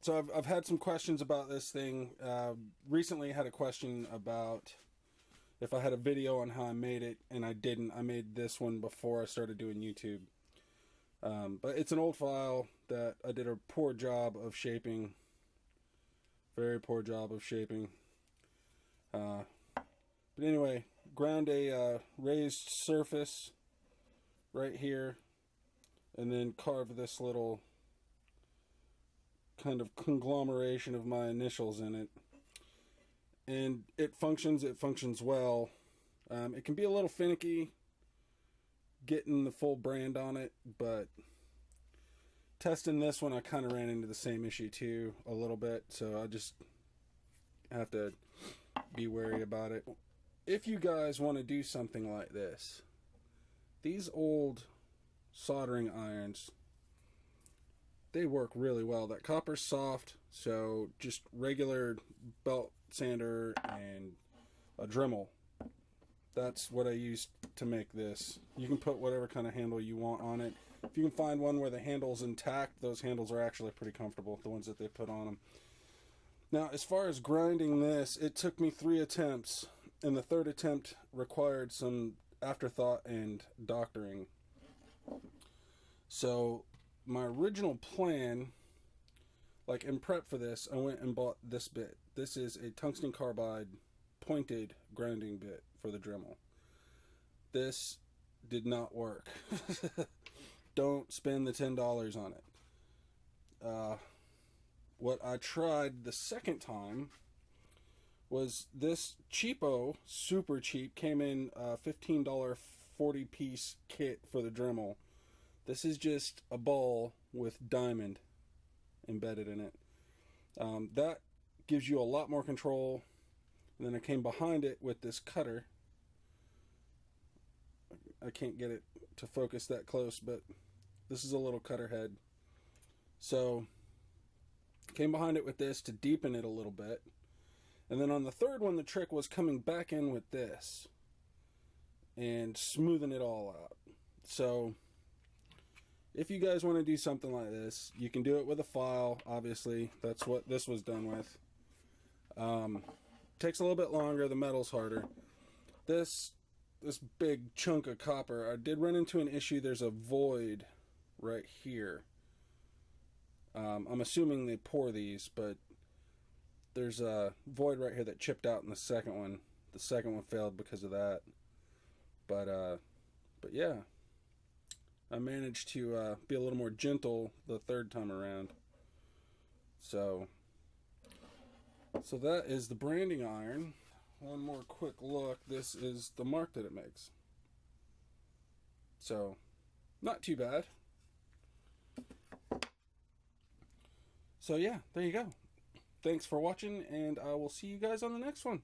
So I've had some questions about this thing. Recently I had a question about if I had a video on how I made it, and I didn't. I made this one before I started doing YouTube. But it's an old file that I did a poor job of shaping. Very poor job of shaping. But anyway, ground a raised surface right here, and then carve this little kind of conglomeration of my initials in it. And it functions well. It can be a little finicky getting the full brand on it, but testing this one I kind of ran into the same issue too a little bit, so I just have to be wary about it. If you guys want to do something like this, these old soldering irons, they work really well. That copper's soft, so just regular belt sander and a Dremel. That's what I used to make this. You can put whatever kind of handle you want on it. If you can find one where the handle's intact, those handles are actually pretty comfortable, the ones that they put on them. Now, as far as grinding this, it took me 3 attempts, and the 3rd attempt required some afterthought and doctoring. So my original plan, like in prep for this, I went and bought this bit. This is a tungsten carbide pointed grinding bit for the Dremel. This did not work. Don't spend the $10 on it. What I tried the second time was this cheapo, super cheap, came in a $15 40-piece kit for the Dremel. This is just a ball with diamond embedded in it. That gives you a lot more control. And then I came behind it with this cutter. I can't get it to focus that close, but this is a little cutter head. So came behind it with this to deepen it a little bit. And then on the third one, the trick was coming back in with this and smoothing it all out. So if you guys want to do something like this, you can do it with a file, obviously. That's what this was done with. Takes a little bit longer, the metal's harder. This big chunk of copper, I did run into an issue. There's a void right here. I'm assuming they pour these, but there's a void right here that chipped out in the second one. The second one failed because of that. But yeah, I managed to be a little more gentle the third time around. So that is the branding iron. One more quick look. This is the mark that it makes. So, not too bad. So yeah, there you go. Thanks for watching, and I will see you guys on the next one.